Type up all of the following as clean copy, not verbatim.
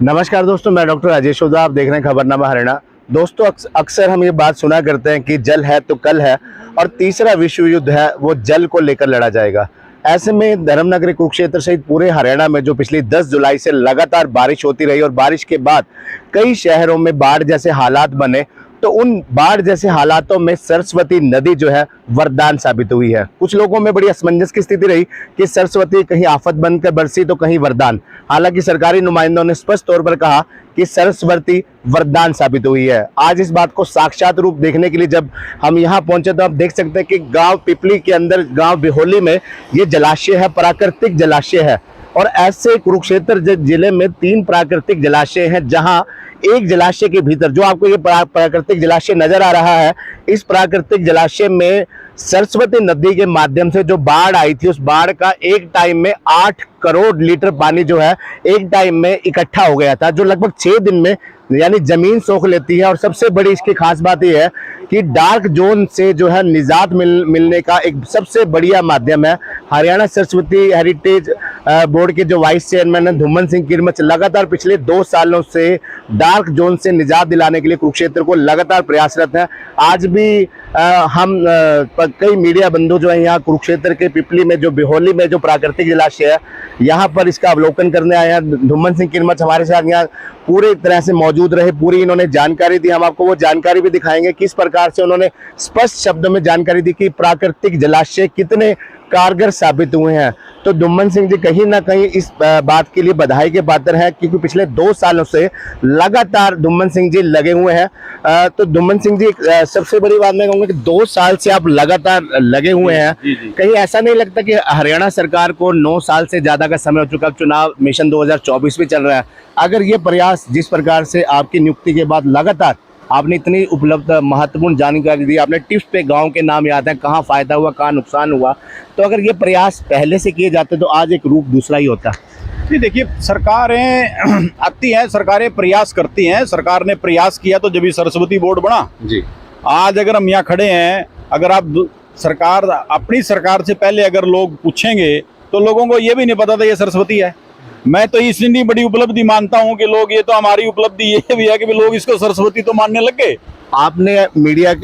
नमस्कार दोस्तों, मैं डॉक्टर राजेश ओझा। आप देख रहे हैं खबरनामा हरियाणा। दोस्तों, अक्सर हम ये बात सुना करते हैं कि जल है तो कल है, और तीसरा विश्व युद्ध है वो जल को लेकर लड़ा जाएगा। ऐसे में धर्मनगरी कुरुक्षेत्र सहित पूरे हरियाणा में जो पिछली 10 जुलाई से लगातार बारिश होती रही और बारिश के बाद कई शहरों में बाढ़ जैसे हालात बने, तो उन बाढ़ जैसे हालातों में सरस्वती नदी जो है वरदान साबित हुई है। कुछ लोगों में बड़ी असमंजस की स्थिति रही कि सरस्वती कहीं आफत बनकर बरसी तो कहीं वरदान। हालांकि सरकारी नुमाइंदों ने स्पष्ट तौर पर कहा कि सरस्वती वरदान साबित हुई है। आज इस बात को साक्षात रूप देखने के लिए जब हम यहाँ पहुंचे तो आप देख सकते हैं कि गांव पिपली के अंदर, गांव बिहोली में ये जलाशय है, प्राकृतिक जलाशय है। और ऐसे कुरुक्षेत्र जिले में 3 प्राकृतिक जलाशय हैं, जहां एक जलाशय के भीतर जो आपको ये प्राकृतिक जलाशय नजर आ रहा है, इस प्राकृतिक जलाशय में सरस्वती नदी के माध्यम से जो बाढ़ आई थी, उस बाढ़ का एक टाइम में 8 करोड़ लीटर पानी जो है एक टाइम में इकट्ठा हो गया था, जो लगभग 6 दिन में यानी जमीन सोख लेती है। और सबसे बड़ी इसकी खास बात यह है कि डार्क जोन से जो है निजात मिलने का एक सबसे बढ़िया माध्यम है। हरियाणा सरस्वती हेरिटेज बोर्ड के जो वाइस चेयरमैन है धुम्मन सिंह किरमच लगातार पिछले 2 सालों से डार्क जोन से निजात दिलाने के लिए कुरुक्षेत्र को लगातार प्रयासरत हैं। आज भी हम कई मीडिया बंधु जो है यहाँ कुरुक्षेत्र के पिपली में जो बिहोली में जो प्राकृतिक जलाशय है, यहाँ पर इसका अवलोकन करने आए हैं। धुम्मन सिंह किरमच हमारे साथ यहाँ पूरी तरह से मौजूद रहे, पूरी इन्होंने जानकारी दी। हम आपको वो जानकारी भी दिखाएंगे किस प्रकार से उन्होंने स्पष्ट शब्दों में जानकारी दी कि प्राकृतिक जलाशय कितने कारगर साबित हुए हैं। तो धुम्मन सिंह जी कहीं ना कहीं इस बात के लिए बधाई के पात्र हैं, क्योंकि पिछले 2 सालों से लगातार धुम्मन सिंह जी लगे हुए हैं। तो धुम्मन सिंह जी, सबसे बड़ी बात मैं कहूँगा कि 2 साल से आप लगातार लगे हुए हैं। कहीं ऐसा नहीं लगता कि हरियाणा सरकार को 9 साल से ज्यादा का समय हो चुका, चुनाव मिशन 2024 भी चल रहा है, अगर ये प्रयास जिस प्रकार से आपकी नियुक्ति के बाद लगातार आपने इतनी उपलब्ध महत्वपूर्ण जानकारी दी, आपने टिप्स पे गांव के नाम याद है, कहाँ फायदा हुआ, कहाँ नुकसान हुआ, तो अगर ये प्रयास पहले से किए जाते तो आज एक रूप दूसरा ही होता। जी देखिए, सरकारें आती हैं, सरकारें प्रयास करती हैं। सरकार ने प्रयास किया तो जब सरस्वती बोर्ड बना जी। आज अगर हम यहाँ खड़े हैं, अगर आप सरकार अपनी सरकार से पहले अगर लोग पूछेंगे तो लोगों को ये भी नहीं पता था ये सरस्वती है। मैं तो इसलिए बड़ी उपलब्धि मानता हूं कि लोग, ये तो हमारी उपलब्धि ये भी है कि लोग इसको सरस्वती तो मानने लग गए। आपने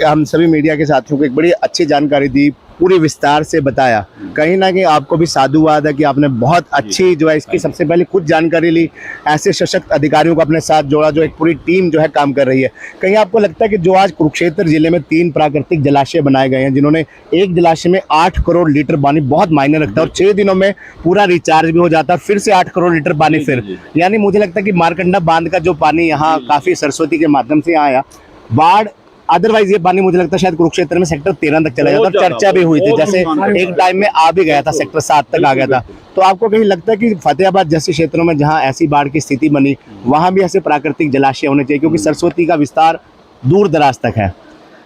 हम सभी मीडिया के साथियों को एक बड़ी अच्छी जानकारी दी, पूरी विस्तार से बताया। कहीं ना कहीं आपको भी साधुवाद है कि आपने बहुत अच्छी जो है इसकी सबसे पहले खुद जानकारी ली, ऐसे सशक्त अधिकारियों को अपने साथ जोड़ा, जो एक पूरी टीम जो है काम कर रही है। कहीं आपको लगता है कि जो आज कुरुक्षेत्र जिले में 3 प्राकृतिक जलाशय बनाए गए हैं, जिन्होंने एक जलाशय में 8 करोड़ लीटर पानी बहुत मायने रखता है, और 6 दिनों में पूरा रिचार्ज भी हो जाता है, फिर से 8 करोड़ लीटर पानी फिर, यानी मुझे लगता है कि मारकंडा बांध का जो पानी यहाँ काफी सरस्वती के माध्यम से आया, बाढ़ अदरवाइज ये पानी मुझे लगता है शायद कुरुक्षेत्र में सेक्टर 13 तक चला जाता, चर्चा भी हुई थी, जैसे एक टाइम में आ भी गया था, सेक्टर 7 तक आ गया था। तो आपको कहीं लगता है कि फतेहाबाद जैसे क्षेत्रों में जहां ऐसी बाढ़ की स्थिति बनी, वहां भी ऐसे प्राकृतिक जलाशय होने चाहिए, क्योंकि सरस्वती का विस्तार दूर दराज तक है।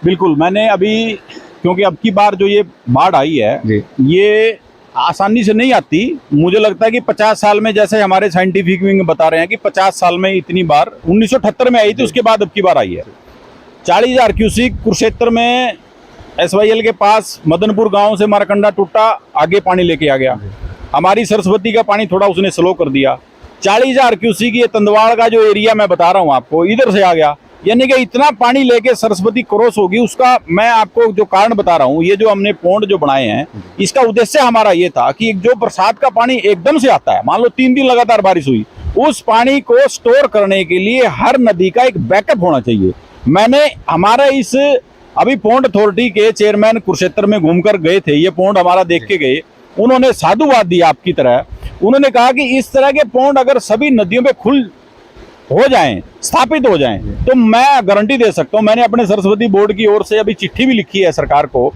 बिल्कुल, मैंने अभी, क्योंकि अब की बार जो ये बाढ़ आई है ये आसानी से नहीं आती। मुझे लगता है कि 50 साल में, जैसे हमारे साइंटिफिक विंग बता रहे हैं कि 50 साल में इतनी बार 1978 में आई थी, उसके बाद अब की बार आई है। 40,000 क्यूसिक कुरुक्षेत्र में SYL के पास मदनपुर गांव से मारकंडा टूटा, आगे पानी लेके आ गया। हमारी सरस्वती का पानी थोड़ा उसने स्लो कर दिया। 40,000 क्यूसिक ये तंदवाड़ का जो एरिया मैं बता रहा हूं आपको, इधर से आ गया, यानी कि इतना पानी लेके सरस्वती क्रॉस होगी। उसका मैं आपको जो कारण बता रहा हूँ, ये जो हमने पौंड जो बनाए हैं, इसका उद्देश्य हमारा ये था कि जो बरसात का पानी एकदम से आता है, मान लो 3 दिन लगातार बारिश हुई, उस पानी को स्टोर करने के लिए हर नदी का एक बैकअप होना चाहिए। मैंने हमारा इस अभी पौंड अथॉरिटी के चेयरमैन कुरुक्षेत्र में घूमकर गए थे, ये पौंड हमारा देख के गए, उन्होंने साधुवाद दिया आपकी तरह। उन्होंने कहा कि इस तरह के पौंड अगर सभी नदियों पे खुल हो जाएं, स्थापित हो जाएं, तो मैं गारंटी दे सकता हूं। मैंने अपने सरस्वती बोर्ड की ओर से अभी चिट्ठी भी लिखी है सरकार को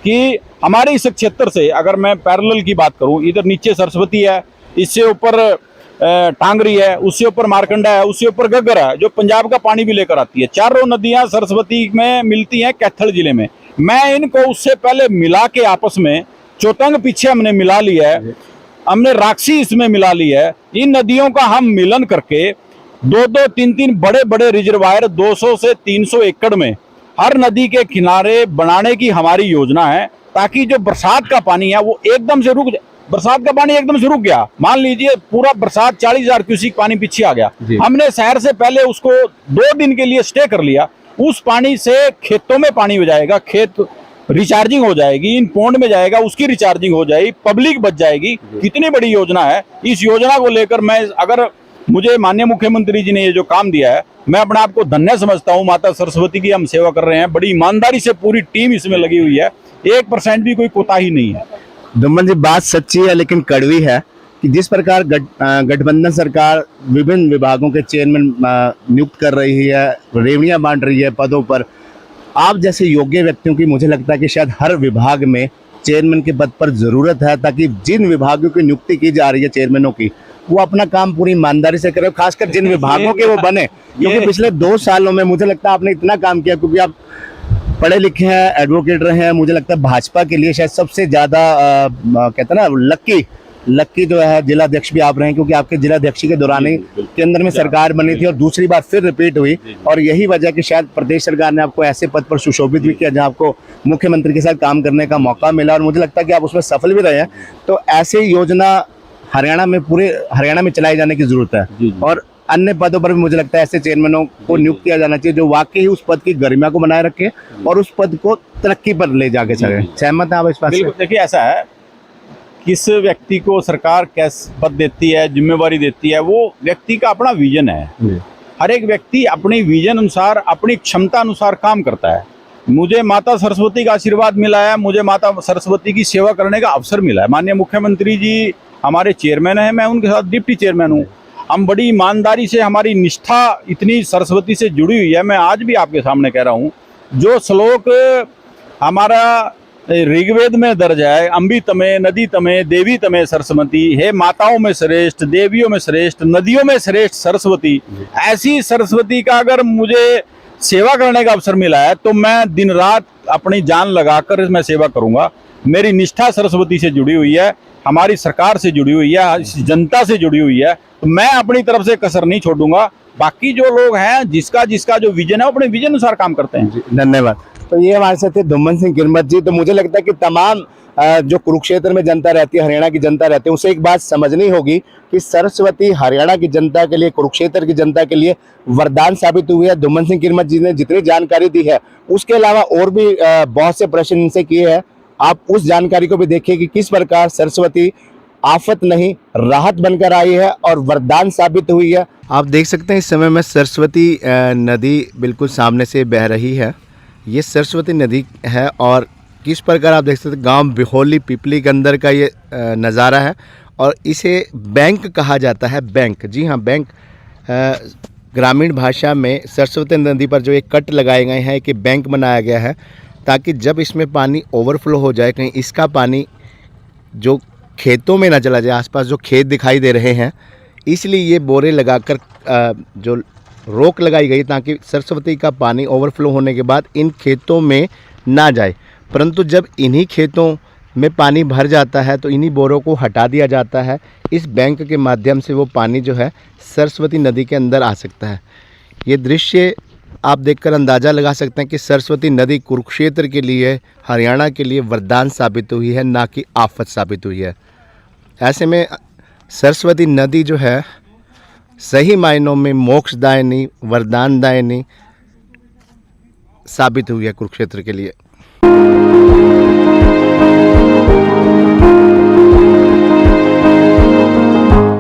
कि हमारे इस क्षेत्र से, अगर मैं पैरेलल की बात करूं, इधर नीचे सरस्वती है, इससे ऊपर टांगरी है, उससे ऊपर मारकंडा है, उससे ऊपर गग्गर है, जो पंजाब का पानी भी लेकर आती है। 4 नदियां सरस्वती में मिलती हैं कैथल जिले में। मैं इनको उससे पहले मिला के आपस में, चौतंग पीछे हमने मिला लिया है, हमने राक्षी इसमें मिला ली है। इन नदियों का हम मिलन करके 2-2, 3-3 बड़े बड़े रिजर्वायर 200 से 300 एकड़ में हर नदी के किनारे बनाने की हमारी योजना है, ताकि जो बरसात का पानी है वो एकदम से रुक जाए। बरसात का पानी एकदम से रुक गया, मान लीजिए पूरा बरसात 40,000 क्यूसिक पानी पीछे आ गया, हमने शहर से पहले उसको 2 दिन के लिए स्टे कर लिया, उस पानी से खेतों में पानी हो जाएगा, खेत रिचार्जिंग हो जाएगी, इन पौंड में जाएगा, उसकी रिचार्जिंग हो जाएगी, पब्लिक बच जाएगी। कितनी बड़ी योजना है। इस योजना को लेकर मैं, अगर मुझे माननीय मुख्यमंत्री जी ने ये जो काम दिया है, मैं अपने आप को धन्य समझता हूँ। माता सरस्वती की हम सेवा कर रहे हैं, बड़ी ईमानदारी से पूरी टीम इसमें लगी हुई है, 1% भी कोई कोताही नहीं है। दुम्मन जी, बात सच्ची है लेकिन कड़वी है कि जिस प्रकार गठबंधन सरकार विभिन्न विभागों के चेयरमैन नियुक्त कर रही है, रेवड़ियां बांट रही है पदों पर, आप जैसे योग्य व्यक्तियों की मुझे लगता है कि शायद हर विभाग में चेयरमैन के पद पर जरूरत है, ताकि जिन विभागों की नियुक्ति की जा रही है चेयरमैनों की, वो अपना काम पूरी ईमानदारी से करें, खासकर जिन विभागों के वो बने। क्योंकि पिछले 2 सालों में मुझे लगता है आपने इतना काम किया, क्योंकि आप पढ़े लिखे हैं, एडवोकेट रहे हैं, मुझे लगता है भाजपा के लिए शायद सबसे ज्यादा कहते हैं ना लक्की जो है जिलाध्यक्ष भी आप रहे हैं, क्योंकि आपके जिलाध्यक्ष के दौरान ही केंद्र में सरकार बनी थी और दूसरी बार फिर रिपीट हुई, और यही वजह कि शायद प्रदेश सरकार ने आपको ऐसे पद पर सुशोभित भी किया जहां आपको मुख्यमंत्री के साथ काम करने का मौका मिला, और मुझे लगता है कि आप उसमें सफल भी रहे हैं। तो ऐसे योजना हरियाणा में, पूरे हरियाणा में चलाई जाने की जरूरत है, और अन्य पदों पर भी मुझे लगता है ऐसे चेयरमैनों को नियुक्त किया जाना चाहिए जो वाकई उस पद की गरिमा को बनाए रखे और उस पद को तरक्की पर ले जाके चले। सहमत है आप इस बात से? देखिए, ऐसा है, किस व्यक्ति को सरकार कैसे पद देती है, जिम्मेवारी देती है, वो व्यक्ति का अपना विजन है। हर एक व्यक्ति अपनी विजन अनुसार, अपनी क्षमता अनुसार काम करता है। मुझे माता सरस्वती का आशीर्वाद मिला है, मुझे माता सरस्वती की सेवा करने का अवसर मिला है। माननीय मुख्यमंत्री जी हमारे चेयरमैन हैं, मैं उनके साथ डिप्टी चेयरमैन हूँ। हम बड़ी ईमानदारी से, हमारी निष्ठा इतनी सरस्वती से जुड़ी हुई है। मैं आज भी आपके सामने कह रहा हूँ, जो श्लोक हमारा ऋग्वेद में दर्ज है, अम्बी तमे नदी तमे देवी तमे सरस्वती, हे माताओं में श्रेष्ठ, देवियों में श्रेष्ठ, नदियों में श्रेष्ठ सरस्वती, ऐसी सरस्वती का अगर मुझे सेवा करने का अवसर मिला है तो मैं दिन रात अपनी जान लगाकर मैं सेवा करूंगा। मेरी निष्ठा सरस्वती से जुड़ी हुई है, हमारी सरकार से जुड़ी हुई है, जनता से जुड़ी हुई है, तो मैं अपनी तरफ से कसर नहीं छोड़ूंगा। बाकी जो लोग हैं, जिसका जिसका जो विजन है, वो अपने विजन अनुसार काम करते हैं। धन्यवाद। तो ये हमारे साथ थे दुम्मन सिंह किरमत जी। तो मुझे लगता है कि तमाम जो कुरुक्षेत्र में जनता रहती है, हरियाणा की जनता रहती है, उसे एक बात समझनी होगी कि सरस्वती हरियाणा की जनता के लिए, कुरुक्षेत्र की जनता के लिए वरदान साबित हुई है। दुम्मन सिंह किरमत जी ने जितनी जानकारी दी है, उसके अलावा और भी बहुत से प्रश्न इनसे किए हैं। आप उस जानकारी को भी देखिए कि किस प्रकार सरस्वती आफत नहीं राहत बनकर आई है और वरदान साबित हुई है। आप देख सकते हैं इस समय में सरस्वती नदी बिल्कुल सामने से बह रही है। ये सरस्वती नदी है और किस प्रकार आप देख सकते हैं गांव बिहोली पिपली के अंदर का ये नज़ारा है, और इसे बैंक कहा जाता है। बैंक, जी हाँ, बैंक। ग्रामीण भाषा में सरस्वती नदी पर जो एक कट लगाए गए हैं कि बैंक बनाया गया है, ताकि जब इसमें पानी ओवरफ्लो हो जाए, कहीं इसका पानी जो खेतों में ना चला जाए। आसपास जो खेत दिखाई दे रहे हैं, इसलिए ये बोरे लगाकर जो रोक लगाई गई, ताकि सरस्वती का पानी ओवरफ्लो होने के बाद इन खेतों में ना जाए। परंतु जब इन्हीं खेतों में पानी भर जाता है तो इन्हीं बोरों को हटा दिया जाता है। इस बैंक के माध्यम से वो पानी जो है सरस्वती नदी के अंदर आ सकता है। ये दृश्य आप देखकर अंदाज़ा लगा सकते हैं कि सरस्वती नदी कुरुक्षेत्र के लिए, हरियाणा के लिए वरदान साबित हुई है, ना कि आफत साबित हुई है। ऐसे में सरस्वती नदी जो है सही मायनों में मोक्षदायिनी, वरदानदायिनी साबित हुई है कुरुक्षेत्र के लिए।